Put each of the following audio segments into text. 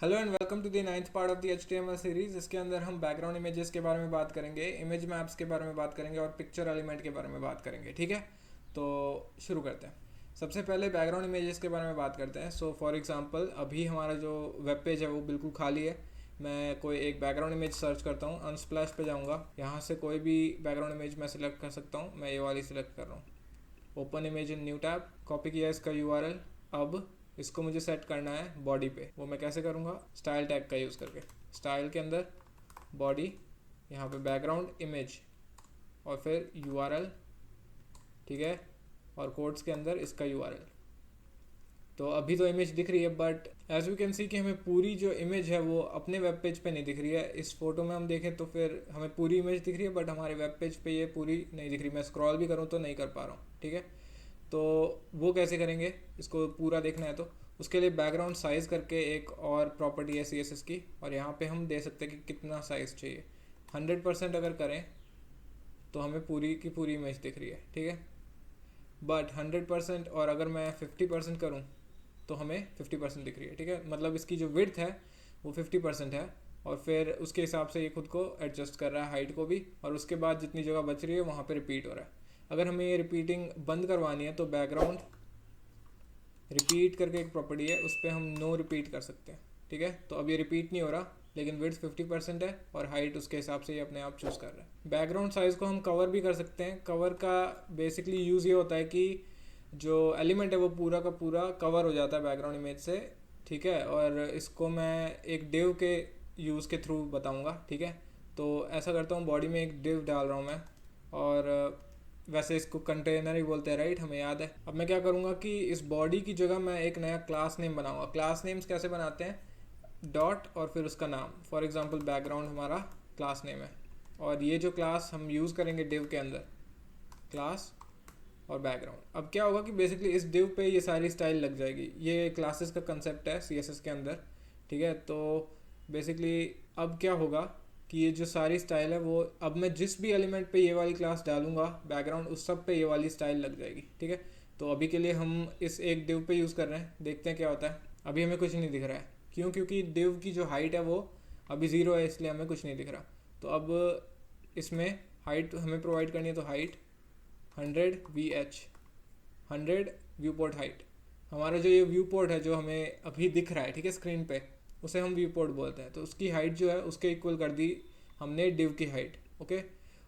Hello and welcome to the ninth part of the HTML series. इसके अंदर हम background images के बारे में बात करेंगे, इमेज मैप्स के बारे में बात करेंगे और पिक्चर एलिमेंट के बारे में बात करेंगे। ठीक है, तो शुरू करते हैं। सबसे पहले बैकग्राउंड इमेजेस के बारे में बात करते हैं। सो फॉर एग्जांपल अभी हमारा जो वेब पेज है वो बिल्कुल खाली है। मैं कोई एक बैकग्राउंड इमेज सर्च करता हूँ, अनस्प्लैश पे जाऊँगा, यहाँ से कोई भी बैकग्राउंड इमेज मैं सिलेक्ट कर सकता हूँ। मैं ये वाली सिलेक्ट कर रहा हूँ। Open image in new tab, copy किया इसका यूआरएल। अब इसको मुझे सेट करना है बॉडी पे। वो मैं कैसे करूँगा? स्टाइल टैग का यूज़ करके। स्टाइल के अंदर बॉडी, यहाँ पे बैकग्राउंड इमेज और फिर यूआरएल। ठीक है, और कोड्स के अंदर इसका यूआरएल। तो अभी तो इमेज दिख रही है, but as you can see कि हमें पूरी जो इमेज है वो अपने वेब पेज पे नहीं दिख रही है। इस फोटो में हम देखें तो फिर हमें पूरी इमेज दिख रही है, बट हमारे वेब पेज पे ये पूरी नहीं दिख रही। मैं स्क्रॉल भी करूँ तो नहीं कर पा रहा हूँ। ठीक है, तो वो कैसे करेंगे? इसको पूरा देखना है तो उसके लिए बैकग्राउंड साइज़ करके एक और प्रॉपर्टी है CSS की, और यहाँ पे हम दे सकते हैं कि कितना साइज़ चाहिए। 100% अगर करें तो हमें पूरी की पूरी इमेज दिख रही है। ठीक है, बट 100% और अगर मैं 50% करूँ तो हमें 50% दिख रही है। ठीक है, मतलब इसकी जो विड्थ है वो 50% है, और फिर उसके हिसाब से ये खुद को एडजस्ट कर रहा है हाइट को भी, और उसके बाद जितनी जगह बच रही है वहाँ पे रिपीट हो रहा है। अगर हमें ये रिपीटिंग बंद करवानी है तो बैकग्राउंड रिपीट करके एक प्रॉपर्टी है, उस पर हम नो रिपीट कर सकते हैं। ठीक है, तो अब ये रिपीट नहीं हो रहा, लेकिन विड्थ 50% है और हाइट उसके हिसाब से ये अपने आप चूज़ कर रहा है। बैकग्राउंड साइज़ को हम कवर भी कर सकते हैं। कवर का बेसिकली यूज़ ये होता है कि जो एलिमेंट है वो पूरा का पूरा कवर हो जाता है बैकग्राउंड इमेज से। ठीक है, और इसको मैं एक डिव के यूज़ के थ्रू बताऊंगा। ठीक है, तो ऐसा करता हूँ, बॉडी में एक डिव डाल रहा हूँ मैं, और वैसे इसको कंटेनर ही बोलते हैं, राइट, हमें याद है। अब मैं क्या करूँगा कि इस बॉडी की जगह मैं एक नया क्लास नेम बनाऊँगा। क्लास नेम्स कैसे बनाते हैं? डॉट और फिर उसका नाम। फॉर एग्जांपल बैकग्राउंड हमारा क्लास नेम है, और ये जो क्लास हम यूज़ करेंगे डिव के अंदर, क्लास और बैकग्राउंड। अब क्या होगा कि बेसिकली इस डिव पे ये सारी स्टाइल लग जाएगी। ये क्लासेस का कंसेप्ट है CSS के अंदर। ठीक है, तो बेसिकली अब क्या होगा कि ये जो सारी स्टाइल है वो अब मैं जिस भी एलिमेंट पे ये वाली क्लास डालूंगा बैकग्राउंड, उस सब पे ये वाली स्टाइल लग जाएगी। ठीक है, तो अभी के लिए हम इस एक डिव पे यूज़ कर रहे हैं, देखते हैं क्या होता है। अभी हमें कुछ नहीं दिख रहा है, क्यों? क्योंकि डिव की जो हाइट है वो अभी 0 है, इसलिए हमें कुछ नहीं दिख रहा। तो अब इसमें हाइट हमें प्रोवाइड करनी है, तो height 100 VH, 100 view port height. हमारा जो ये व्यू पोर्ट है जो हमें अभी दिख रहा है, ठीक है, स्क्रीन पे, उसे हम व्यू पोर्ट बोलते हैं। तो उसकी हाइट जो है उसके इक्वल कर दी हमने डिव की हाइट। ओके,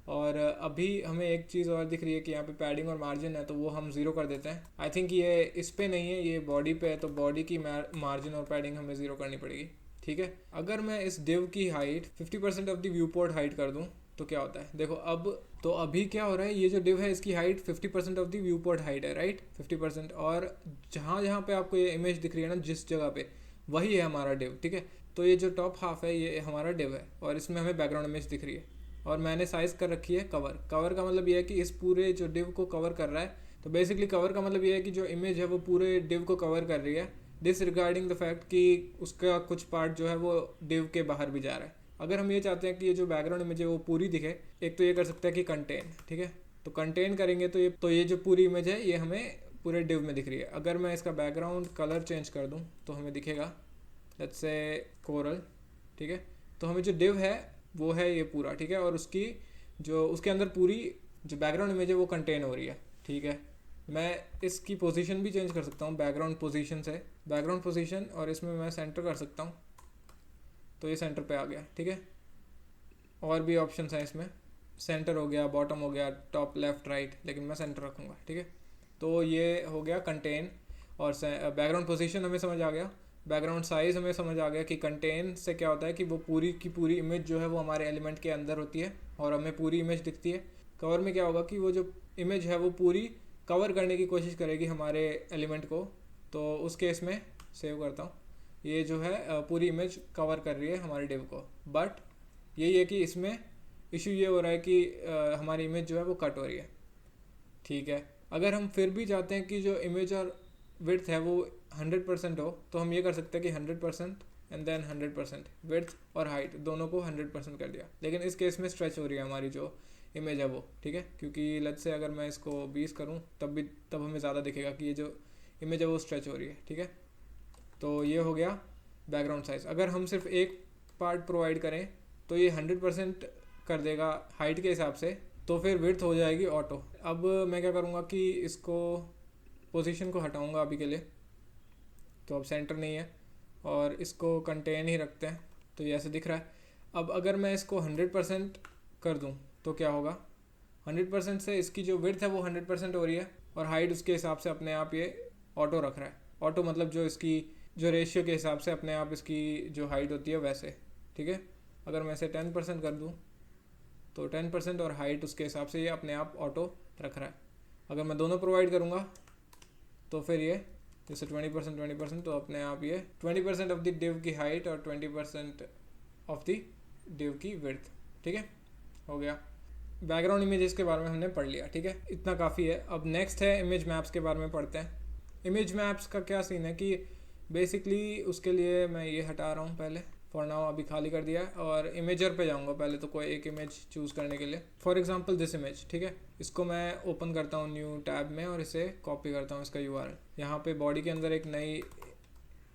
और अभी हमें एक चीज़ और दिख रही है कि यहाँ पे पैडिंग और मार्जिन है, तो वो हम 0 कर देते हैं। आई थिंक ये इस पे नहीं है, ये बॉडी पे है, तो बॉडी की मार्जिन और पैडिंग हमें 0 करनी पड़ेगी। ठीक है, अगर मैं इस डिव की height 50% of the view port height कर दूँ तो क्या होता है? देखो अब, तो अभी क्या हो रहा है, ये जो डिव है इसकी height 50% of the view port height है, राइट, 50%। और जहाँ जहाँ पे आपको ये इमेज दिख रही है ना, जिस जगह पे, वही है हमारा डिव। ठीक है, तो ये जो टॉप हाफ है ये हमारा डिव है, और इसमें हमें बैकग्राउंड इमेज दिख रही है, और मैंने साइज कर रखी है कवर। कवर का मतलब ये है कि इस पूरे जो डिव को कवर कर रहा है। तो बेसिकली कवर का मतलब ये है कि जो इमेज है वो पूरे डिव को कवर कर रही है, डिसरिगार्डिंग द फैक्ट कि उसका कुछ पार्ट जो है वो डिव के बाहर भी जा रहा है। अगर हम ये चाहते हैं कि ये जो बैकग्राउंड इमेज है वो पूरी दिखे, एक तो ये कर सकते हैं कि कंटेन। ठीक है, तो कंटेन करेंगे तो ये जो पूरी इमेज है ये हमें पूरे डिव में दिख रही है। अगर मैं इसका बैकग्राउंड कलर चेंज कर दूं तो हमें दिखेगा, लेट्स से कोरल। ठीक है, तो हमें जो डिव है वो है ये पूरा। ठीक है, और उसकी जो उसके अंदर पूरी जो बैकग्राउंड इमेज है वो कंटेन हो रही है। ठीक है, मैं इसकी पोजीशन भी चेंज कर सकता हूँ बैकग्राउंड पोजीशन से, बैकग्राउंड पोजीशन, और इसमें मैं सेंटर कर सकता हूँ, तो ये सेंटर पे आ गया। ठीक है, और भी ऑप्शंस हैं इसमें, सेंटर हो गया, बॉटम हो गया, टॉप, लेफ्ट, राइट, लेकिन मैं सेंटर रखूँगा। ठीक है, तो ये हो गया कंटेन। और बैकग्राउंड पोजीशन हमें समझ आ गया। बैकग्राउंड साइज़ हमें समझ आ गया कि कंटेन से क्या होता है कि वो पूरी की पूरी इमेज जो है वो हमारे एलिमेंट के अंदर होती है और हमें पूरी इमेज दिखती है। कवर में क्या होगा कि वो जो इमेज है वो पूरी कवर करने की कोशिश करेगी हमारे एलिमेंट को। तो उस केस में सेव करता हूँ, ये जो है पूरी इमेज कवर कर रही है हमारे डिव को। बट यही है कि इसमें इशू ये हो रहा है कि हमारी इमेज जो है वो कट हो रही है। ठीक है, अगर हम फिर भी चाहते हैं कि जो इमेज और विड्थ है वो 100% हो, तो हम ये कर सकते हैं कि 100% एंड देन 100%, विड्थ और हाइट दोनों को 100% कर दिया। लेकिन इस केस में स्ट्रेच हो रही है हमारी जो इमेज है वो। ठीक है, क्योंकि लेट्स से अगर मैं इसको 20 करूँ तब हमें ज़्यादा दिखेगा कि ये जो इमेज है वो स्ट्रेच हो रही है। ठीक है, तो ये हो गया बैकग्राउंड साइज। अगर हम सिर्फ एक पार्ट प्रोवाइड करें तो ये 100% कर देगा हाइट के हिसाब से, तो फिर विड्थ हो जाएगी ऑटो। अब मैं क्या करूँगा कि इसको पोजीशन को हटाऊँगा अभी के लिए, तो अब सेंटर नहीं है, और इसको कंटेन ही रखते हैं, तो ये ऐसे दिख रहा है। अब अगर मैं इसको 100% कर दूं तो क्या होगा, 100% से इसकी जो विड्थ है वो 100% हो रही है, और हाइट उसके हिसाब से अपने आप ये ऑटो रख रहा है। ऑटो मतलब जो इसकी जो रेशियो के हिसाब से अपने आप इसकी जो हाइट होती है वैसे, ठीक है। अगर मैं इसे 10% कर दूं तो 10% और हाइट उसके हिसाब से ये अपने आप ऑटो रख रहा है। अगर मैं दोनों प्रोवाइड करूँगा तो फिर ये जैसे 20% तो अपने आप ये 20% ऑफ द डिव की हाइट और 20% ऑफ द डिव की विड्थ, ठीक है, हो गया। बैकग्राउंड इमेजेस के बारे में हमने पढ़ लिया, ठीक है, इतना काफ़ी है। अब नेक्स्ट है इमेज मैप्स के बारे में पढ़ते हैं। इमेज मैप्स का क्या सीन है कि बेसिकली उसके लिए मैं ये हटा रहा हूँ पहले, फॉर नाउ अभी खाली कर दिया है, और इमेजर पे जाऊँगा पहले तो कोई एक इमेज चूज़ करने के लिए। फॉर एग्जांपल दिस इमेज, ठीक है, इसको मैं ओपन करता हूँ न्यू टैब में और इसे कॉपी करता हूँ इसका URL। यहाँ पे बॉडी के अंदर एक नई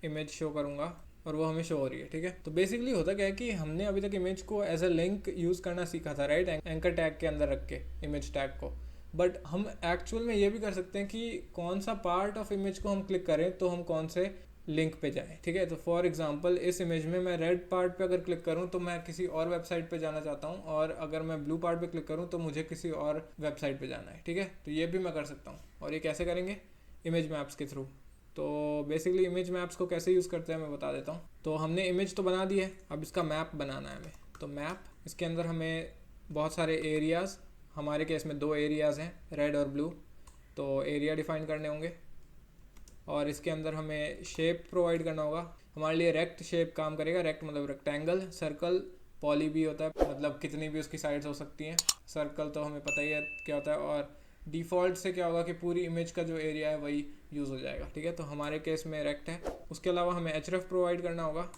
इमेज शो करूँगा और वो हमें शो हो रही है, ठीक है। तो बेसिकली होता क्या है कि हमने अभी तक इमेज को एज अ लिंक यूज़ करना सीखा था, राइट, एंकर टैग के अंदर रख के इमेज टैग को। बट हम एक्चुअल में ये भी कर सकते हैं कि कौन सा पार्ट ऑफ इमेज को हम क्लिक करें तो हम कौन से लिंक पे जाएं, ठीक है। तो फॉर एग्जांपल इस इमेज में मैं रेड पार्ट पे अगर क्लिक करूं तो मैं किसी और वेबसाइट पे जाना चाहता हूं, और अगर मैं ब्लू पार्ट पे क्लिक करूं तो मुझे किसी और वेबसाइट पे जाना है, ठीक है। तो ये भी मैं कर सकता हूं, और ये कैसे करेंगे, इमेज मैप्स के थ्रू। तो बेसिकली इमेज मैप्स को कैसे यूज़ करते हैं मैं बता देता हूँ। तो हमने इमेज तो बना दी है, अब इसका मैप बनाना है हमें। तो मैप, इसके अंदर हमें बहुत सारे एरियाज़, हमारे केस में 2 एरियाज़ हैं, रेड और ब्लू, तो एरिया डिफाइन करने होंगे। और इसके अंदर हमें शेप प्रोवाइड करना होगा। हमारे लिए रेक्ट शेप काम करेगा। रेक्ट मतलब रेक्टेंगल, सर्कल, पॉली भी होता है, मतलब कितनी भी उसकी साइड्स हो सकती हैं। सर्कल तो हमें पता ही है क्या होता है, और डिफ़ॉल्ट से क्या होगा कि पूरी इमेज का जो एरिया है वही यूज़ हो जाएगा, ठीक है। तो हमारे केस में रेक्ट है। उसके अलावा हमें href प्रोवाइड करना होगा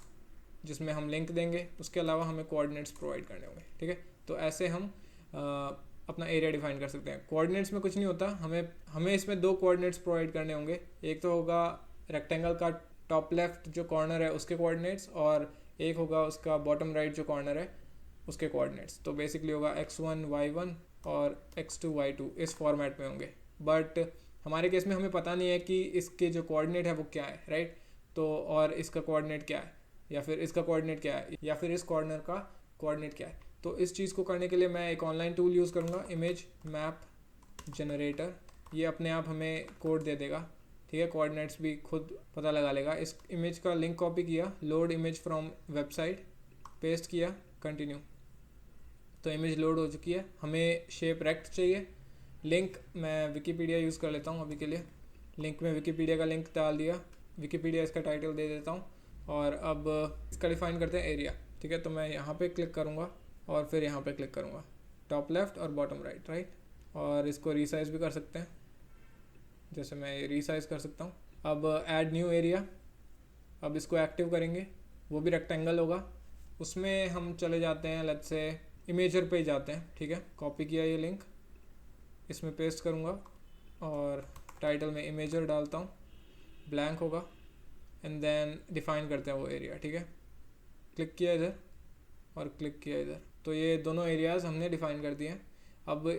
जिसमें हम लिंक देंगे। उसके अलावा हमें कोऑर्डिनेट्स प्रोवाइड करने होंगे, ठीक है। तो ऐसे हम अपना एरिया डिफाइन कर सकते हैं। कोऑर्डिनेट्स में कुछ नहीं होता, हमें इसमें 2 कोऑर्डिनेट्स प्रोवाइड करने होंगे। एक तो होगा रेक्टेंगल का टॉप लेफ्ट जो कॉर्नर है उसके कोऑर्डिनेट्स, और एक होगा उसका बॉटम राइट जो कॉर्नर है उसके कोऑर्डिनेट्स। तो बेसिकली होगा x1 y1 और x2 y2, इस फॉर्मेट में होंगे। बट हमारे केस में हमें पता नहीं है कि इसके जो कोऑर्डिनेट है वो क्या है, राइट। तो और इसका कोऑर्डिनेट क्या है, या फिर इसका कोऑर्डिनेट क्या है, या फिर इस कॉर्नर का कोऑर्डिनेट क्या है। तो इस चीज़ को करने के लिए मैं एक ऑनलाइन टूल यूज़ करूँगा, इमेज मैप जनरेटर। ये अपने आप हमें कोड दे देगा, ठीक है, कोऑर्डिनेट्स भी खुद पता लगा लेगा। इस इमेज का लिंक कॉपी किया, load image from website, paste किया, कंटिन्यू। तो इमेज लोड हो चुकी है। हमें शेप रेक्ट चाहिए। लिंक मैं विकीपीडिया यूज़ कर लेता हूँ अभी के लिए। लिंक में विकीपीडिया का लिंक डाल दिया, विकीपीडिया इसका टाइटल दे देता हूँ, और अब इसका डिफाइन करते हैं एरिया, ठीक है। तो मैं यहाँ पे क्लिक करूँगा और फिर यहाँ पे क्लिक करूँगा, टॉप लेफ्ट और बॉटम राइट, राइट। और इसको रीसाइज भी कर सकते हैं, जैसे मैं ये रीसाइज कर सकता हूँ। अब ऐड न्यू एरिया, अब इसको एक्टिव करेंगे, वो भी रेक्टेंगल होगा। उसमें हम चले जाते हैं, लेट्स से इमेजर पे जाते हैं, ठीक है। कॉपी किया ये लिंक, इसमें पेस्ट करूँगा और टाइटल में इमेजर डालता हूँ, ब्लैंक होगा, एंड देन डिफाइन करते हैं वो एरिया, ठीक है। क्लिक किया इधर और क्लिक किया इधर, तो ये दोनों एरियाज़ हमने डिफाइन कर दिए हैं। अब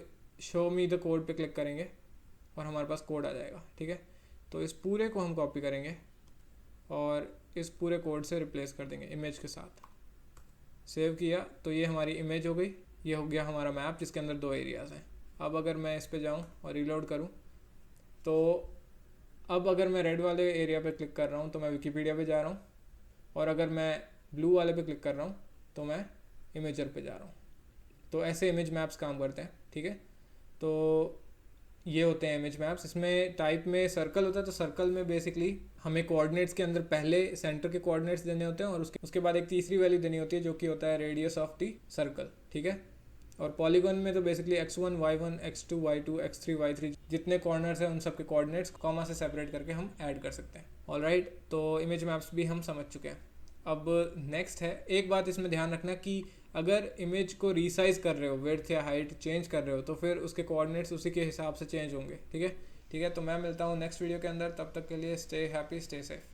शो मी द कोड पे क्लिक करेंगे और हमारे पास कोड आ जाएगा, ठीक है। तो इस पूरे को हम कॉपी करेंगे और इस पूरे कोड से रिप्लेस कर देंगे इमेज के साथ। सेव किया तो ये हमारी इमेज हो गई। ये हो गया हमारा मैप जिसके अंदर 2 एरियाज़ हैं। अब अगर मैं इस पे जाऊँ और रीलोड करूँ, तो अब अगर मैं रेड वाले एरिया पे क्लिक कर रहा हूँ तो मैं विकीपीडिया पे जा रहा हूँ, और अगर मैं ब्लू वाले पे क्लिक कर रहा हूँ तो मैं इमेजर पे जा रहा हूँ। तो ऐसे इमेज मैप्स काम करते हैं, ठीक है। तो ये होते हैं इमेज मैप्स। इसमें टाइप में सर्कल होता है, तो सर्कल में बेसिकली हमें कोऑर्डिनेट्स के अंदर पहले सेंटर के कोऑर्डिनेट्स देने होते हैं, और उसके बाद एक तीसरी वैल्यू देनी होती है जो कि होता है रेडियस ऑफ द सर्कल, ठीक है। और पॉलीगन में तो basically x1 y1 x2 y2 x3 y3 जितने कॉर्नर्स हैं उन सब के कोऑर्डिनेट्स कॉमा से सेपरेट करके हम ऐड कर सकते हैं। ऑलराइट, तो इमेज मैप्स भी हम समझ चुके हैं। अब नेक्स्ट है, एक बात इसमें ध्यान रखना कि अगर इमेज को रीसाइज कर रहे हो, विड्थ या हाइट चेंज कर रहे हो, तो फिर उसके कोऑर्डिनेट्स उसी के हिसाब से चेंज होंगे, ठीक है। ठीक है, तो मैं मिलता हूँ नेक्स्ट वीडियो के अंदर। तब तक के लिए स्टे हैप्पी, स्टे सेफ।